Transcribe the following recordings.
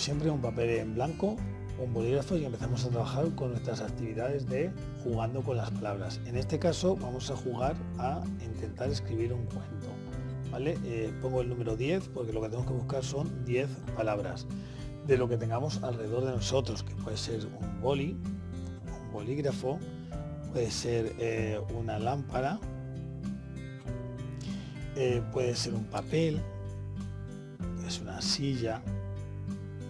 siempre, un papel en blanco, un bolígrafo y empezamos a trabajar con nuestras actividades de jugando con las palabras. En este caso vamos a jugar a intentar escribir un cuento, ¿vale? Pongo el número 10 porque lo que tenemos que buscar son 10 palabras de lo que tengamos alrededor de nosotros, que puede ser un bolígrafo, puede ser una lámpara, puede ser un papel, puede ser una silla,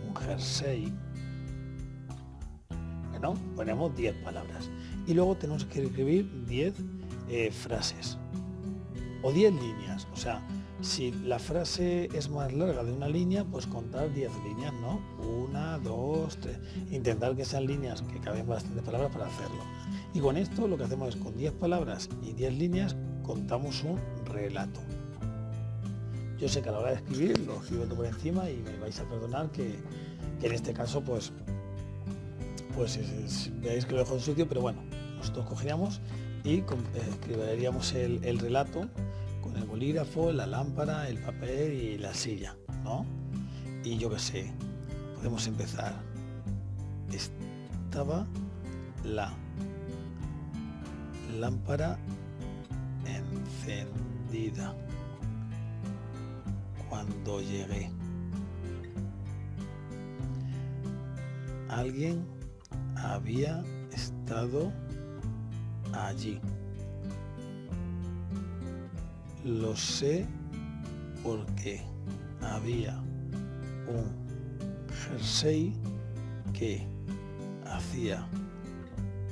un jersey. Bueno, ponemos 10 palabras y luego tenemos que escribir 10 frases o 10 líneas. O sea, si la frase es más larga de una línea, pues contar 10 líneas, ¿no? 1, 2, 3. Intentar que sean líneas que caben bastantes palabras para hacerlo. Y con esto lo que hacemos es con 10 palabras y 10 líneas contamos un relato. Yo sé que a la hora de escribir lo escribo todo por encima y me vais a perdonar que en este caso pues veáis que lo dejo en sucio, pero bueno, nosotros cogeríamos y escribiríamos el relato con el bolígrafo, la lámpara, el papel y la silla, ¿no? Y yo qué sé, podemos empezar. Estaba la lámpara encendida cuando llegué. Alguien había estado allí. Lo sé porque había un jersey que hacía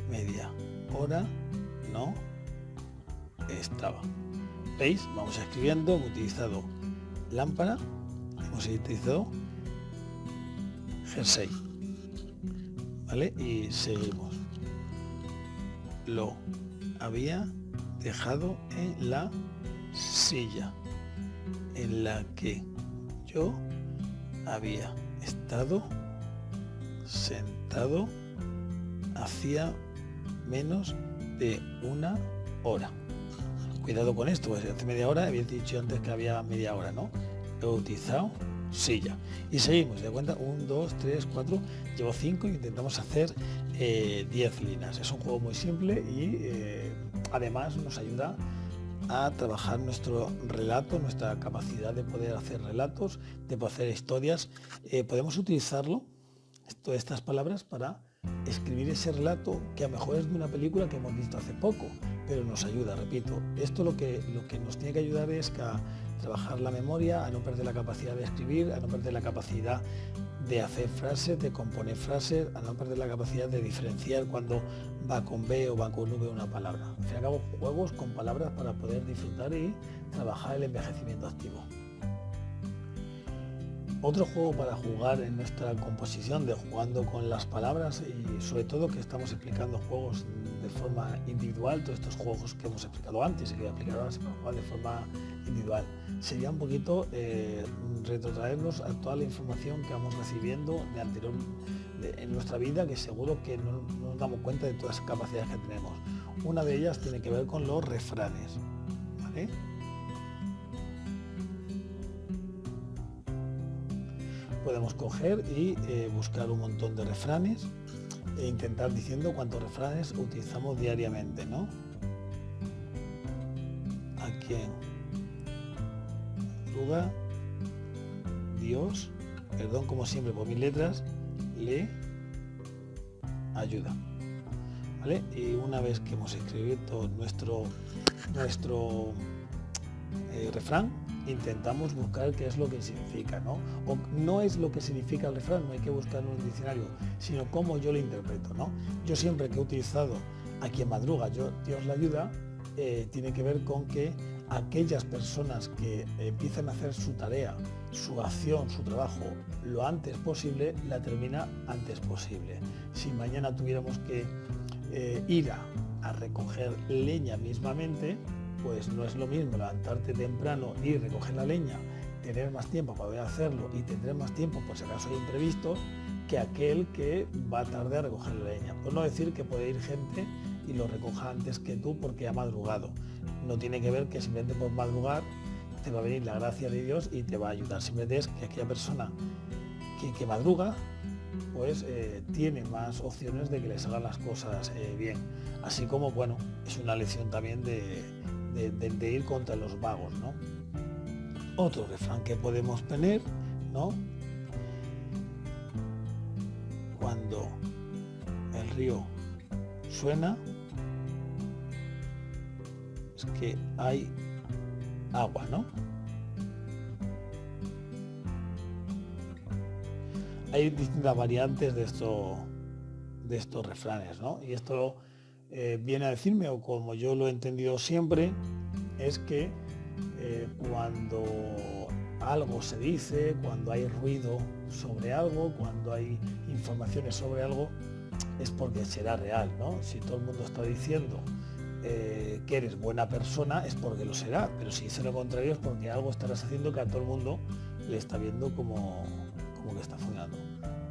media hora no estaba. ¿Veis? Vamos escribiendo, hemos utilizado lámpara, hemos utilizado jersey, ¿vale? Y seguimos. Lo había dejado en la silla en la que yo había estado sentado hacía menos de una hora. Cuidado con esto, pues hace media hora, había dicho antes que había media hora, ¿no? He utilizado silla. Y seguimos, de cuenta, 1, 2, 3, 4, llevo 5 y intentamos hacer 10 líneas. Es un juego muy simple y además nos ayuda a trabajar nuestro relato, nuestra capacidad de poder hacer relatos, de poder hacer historias. Podemos utilizarlo, todas estas palabras, para escribir ese relato que a lo mejor es de una película que hemos visto hace poco, pero nos ayuda, repito. Esto lo que nos tiene que ayudar es a trabajar la memoria, a no perder la capacidad de escribir, a no perder la capacidad de hacer frases, de componer frases, a no perder la capacidad de diferenciar cuando va con B o va con V una palabra. Al fin y al cabo, juegos con palabras para poder disfrutar y trabajar el envejecimiento activo. Otro juego para jugar en nuestra composición de jugando con las palabras, y sobre todo que estamos explicando juegos de forma individual, todos estos juegos que hemos explicado antes y que voy a explicar ahora se pueden jugar de forma individual, sería un poquito retrotraernos a toda la información que vamos recibiendo de anterior en nuestra vida, que seguro que no nos damos cuenta de todas las capacidades que tenemos. Una de ellas tiene que ver con los refranes, ¿vale? Podemos coger y buscar un montón de refranes e intentar diciendo cuántos refranes utilizamos diariamente, ¿no? ¿A quién madruga Dios, perdón como siempre por mis letras, le ayuda? ¿Vale? Y una vez que hemos escrito nuestro refrán, intentamos buscar qué es lo que significa, ¿no? O no es lo que significa el refrán, no hay que buscarlo en un diccionario, sino cómo yo lo interpreto, ¿no? Yo siempre que he utilizado a quien madruga, Dios le ayuda, tiene que ver con que aquellas personas que empiezan a hacer su tarea, su acción, su trabajo lo antes posible, la termina antes posible. Si mañana tuviéramos que ir a recoger leña mismamente, pues no es lo mismo levantarte temprano y recoger la leña, tener más tiempo para poder hacerlo y tener más tiempo por si acaso hay imprevistos, que aquel que va tarde a recoger la leña. Por no decir que puede ir gente y lo recoja antes que tú porque ha madrugado. No tiene que ver que simplemente por madrugar te va a venir la gracia de Dios y te va a ayudar. Simplemente es que aquella persona que madruga, pues tiene más opciones de que le salgan las cosas bien. Así como, bueno, es una lección también de ir contra los vagos, ¿no? Otro refrán que podemos tener, ¿no? Cuando el río suena, es que hay agua, ¿no? Hay distintas variantes de estos refranes, ¿no? Y esto viene a decirme, o como yo lo he entendido siempre, es que cuando algo se dice, cuando hay ruido sobre algo, cuando hay informaciones sobre algo, es porque será real, ¿no? Si todo el mundo está diciendo que eres buena persona, es porque lo será, pero si dice lo contrario es porque algo estarás haciendo que a todo el mundo le está viendo como que está funcionando.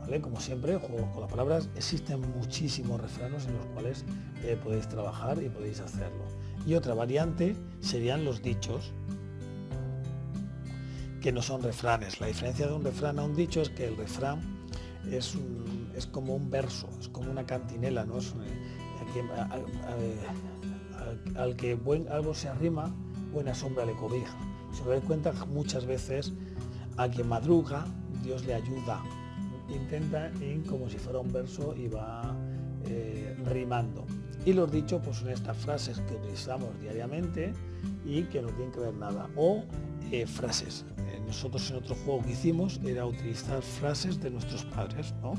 ¿Vale? Como siempre, juegos con las palabras, existen muchísimos refranes en los cuales podéis trabajar y podéis hacerlo. Y otra variante serían los dichos, que no son refranes. La diferencia de un refrán a un dicho es que el refrán es como un verso, es como una cantinela, ¿no? Al que algo se arrima, buena sombra le cobija. Si os dais cuenta, muchas veces a quien madruga, Dios le ayuda. Intenta ir como si fuera un verso y va rimando. Y los dichos pues son estas frases que utilizamos diariamente y que no tienen que ver nada. O frases. Nosotros en otro juego que hicimos era utilizar frases de nuestros padres, ¿no?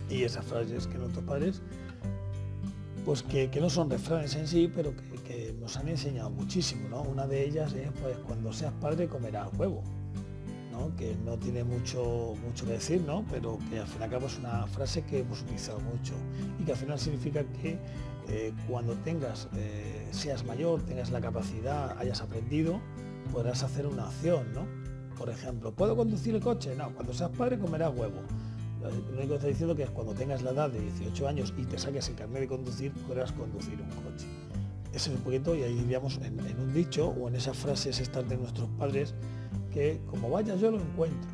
Y esas frases que nuestros padres, pues que no son refranes en sí, pero que nos han enseñado muchísimo, ¿no? Una de ellas es, pues, cuando seas padre comerás huevo, ¿no? Que no tiene mucho que decir, ¿no? Pero que al fin y al cabo es una frase que hemos utilizado mucho y que al final significa que cuando seas mayor, tengas la capacidad, hayas aprendido, podrás hacer una acción, ¿no? Por ejemplo, ¿puedo conducir el coche? No, cuando seas padre comerás huevo. Lo único que está diciendo que es cuando tengas la edad de 18 años y te saques el carnet de conducir, podrás conducir un coche. Ese es un poquito, y ahí diríamos en un dicho o en esas frases estas de nuestros padres, que como vaya yo lo encuentro.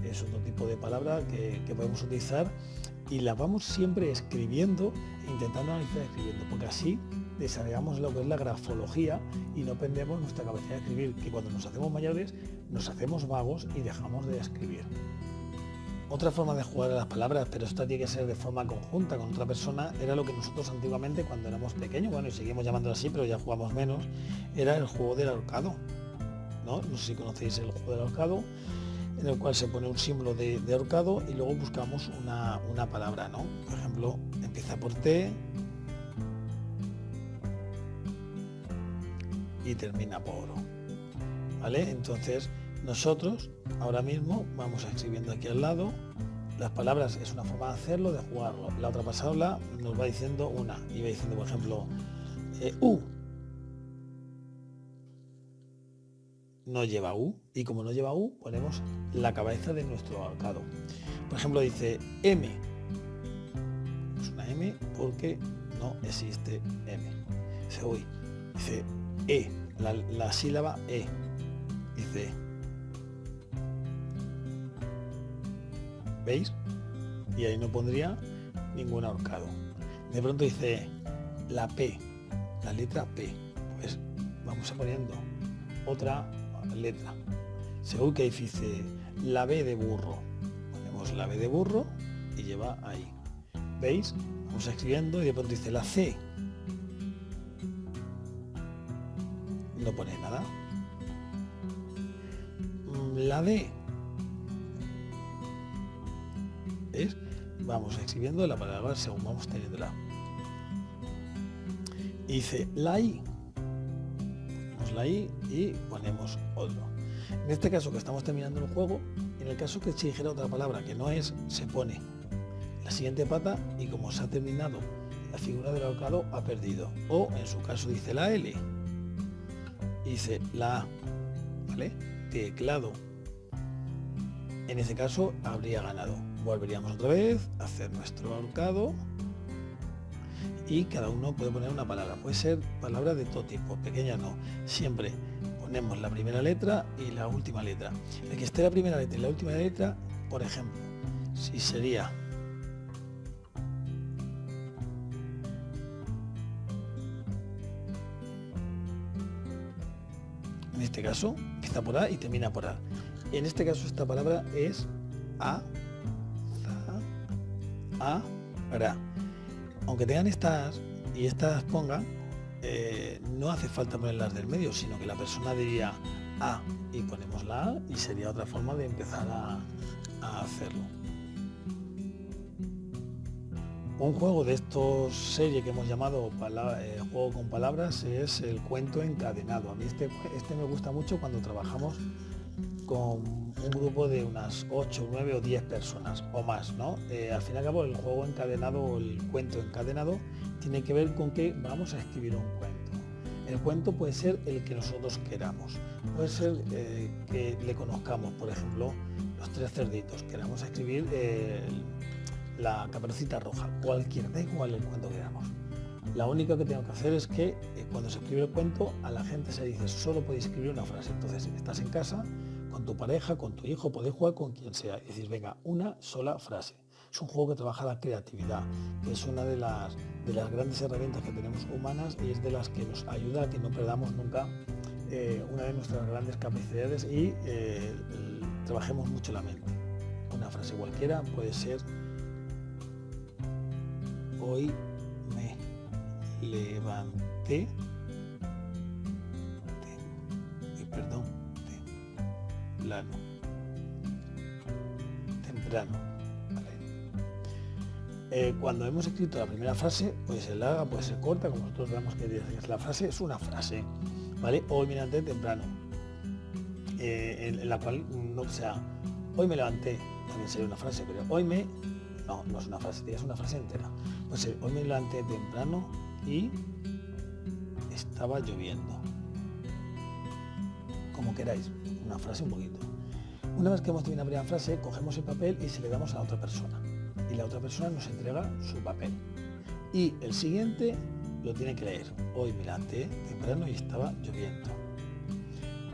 Es otro tipo de palabra que podemos utilizar y la vamos siempre escribiendo e intentando analizar escribiendo, porque así desarrollamos lo que es la grafología y no perdemos nuestra capacidad de escribir, que cuando nos hacemos mayores nos hacemos vagos y dejamos de escribir. Otra forma de jugar a las palabras, pero esta tiene que ser de forma conjunta con otra persona, era lo que nosotros antiguamente cuando éramos pequeños, bueno, y seguimos llamándolo así, pero ya jugamos menos, era el juego del ahorcado, ¿no? No sé si conocéis el juego del ahorcado, en el cual se pone un símbolo de ahorcado y luego buscamos una palabra, ¿no? Por ejemplo, empieza por T y termina por O, ¿vale? Entonces nosotros ahora mismo vamos escribiendo aquí al lado las palabras, es una forma de hacerlo, de jugarlo. La otra pasada nos va diciendo una y va diciendo, por ejemplo, U. No lleva U, y como no lleva U, ponemos la cabeza de nuestro ahorcado. Por ejemplo, dice M. Es una M porque no existe M. Dice uy. Dice E, la sílaba E. Dice, ¿veis? Y ahí no pondría ningún ahorcado. De pronto dice la P, la letra P. Pues vamos a poniendo otra letra. Según que dice la B de burro, ponemos la B de burro y lleva ahí. ¿Veis? Vamos escribiendo y de pronto dice la C. No pone nada. La D. ¿Veis? Vamos escribiendo la palabra según vamos teniéndola. Y dice la I. Ponemos la I y ponemos otro. En este caso que estamos terminando el juego, en el caso que se dijera otra palabra que no es, se pone la siguiente pata y como se ha terminado la figura del ahorcado, ha perdido. O en su caso dice la L. Y dice la A. ¿Vale? Teclado. En ese caso habría ganado. Volveríamos otra vez a hacer nuestro ahorcado y cada uno puede poner una palabra. Puede ser palabra de todo tipo, pequeña no. Siempre ponemos la primera letra y la última letra. El que esté la primera letra y la última letra por ejemplo, si sería en este caso, empieza por A y termina por A. En este caso, esta palabra es azahara. Aunque tengan estas y estas pongan, no hace falta ponerlas del medio, sino que la persona diría A y ponemos la A y sería otra forma de empezar a hacerlo. Un juego de estos serie que hemos llamado juego con palabras es el cuento encadenado. A mí este me gusta mucho cuando trabajamos con un grupo de unas 8, 9 o 10 personas o más, ¿no? Al fin y al cabo el juego encadenado o el cuento encadenado tiene que ver con que vamos a escribir un cuento. El cuento puede ser el que nosotros queramos, puede ser que le conozcamos, por ejemplo, Los Tres Cerditos, queramos escribir La Caperucita Roja, cualquiera, da igual el cuento que queramos. La única que tengo que hacer es que cuando se escribe el cuento a la gente se dice solo podéis escribir una frase. Entonces estás en casa con tu pareja, con tu hijo, podéis jugar con quien sea y decir venga, una sola frase. Es un juego que trabaja la creatividad, que es una de las grandes herramientas que tenemos humanas y es de las que nos ayuda a que no perdamos nunca una de nuestras grandes capacidades y trabajemos mucho la mente. Una frase cualquiera puede ser: hoy me levanté temprano. Vale. Cuando hemos escrito la primera frase, puede ser larga, puede ser corta, como nosotros veamos que la frase es una frase, ¿vale? Hoy me levanté temprano, en la cual no sea hoy me levanté, también sería una frase, pero hoy me... No es una frase, es una frase entera. Pues hoy me levanté temprano y estaba lloviendo. Como queráis, una frase un poquito. Una vez que hemos terminado la primera frase, cogemos el papel y se le damos a la otra persona. Y la otra persona nos entrega su papel. Y el siguiente lo tiene que leer. Hoy me levanté temprano y estaba lloviendo.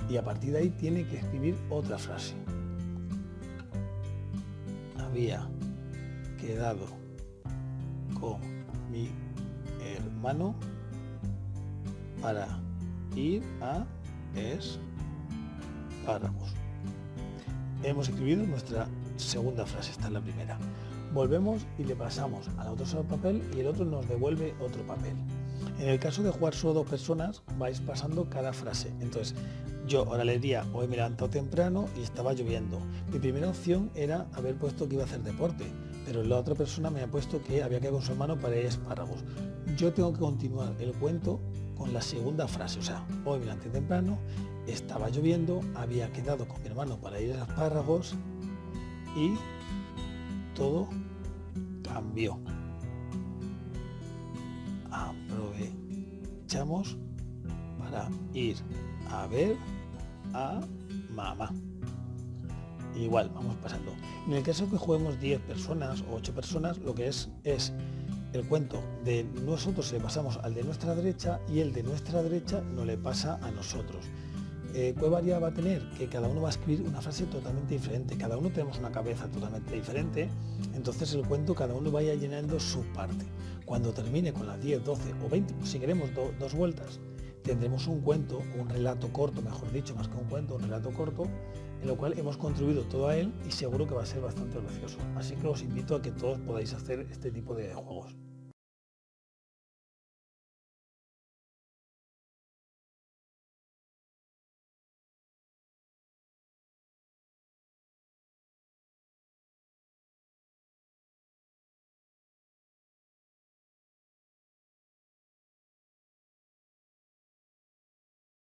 Y a partir de ahí tiene que escribir otra frase. Había quedado con mi hermano para ir a espárragos. Hemos escrito nuestra segunda frase, esta es la primera. Volvemos y le pasamos al otro solo papel y el otro nos devuelve otro papel. En el caso de jugar solo dos personas, vais pasando cada frase. Entonces, yo ahora leería hoy me he levantado temprano y estaba lloviendo. Mi primera opción era haber puesto que iba a hacer deporte, pero la otra persona me ha puesto que había quedado con su hermano para ir a espárragos. Yo tengo que continuar el cuento con la segunda frase, o sea, hoy me levanté temprano, estaba lloviendo, había quedado con mi hermano para ir a espárragos y todo cambió. Aprovechamos para ir a ver a mamá. Igual, vamos pasando. En el caso que juguemos 10 personas o 8 personas, lo que es el cuento de nosotros le pasamos al de nuestra derecha y el de nuestra derecha no le pasa a nosotros. ¿Qué variedad va a tener? Que cada uno va a escribir una frase totalmente diferente, cada uno tenemos una cabeza totalmente diferente, entonces el cuento cada uno vaya llenando su parte. Cuando termine con las 10, 12 o 20, si queremos dos vueltas, tendremos un cuento, un relato corto, mejor dicho, más que un cuento, un relato corto, en lo cual hemos contribuido todo a él y seguro que va a ser bastante gracioso. Así que os invito a que todos podáis hacer este tipo de juegos.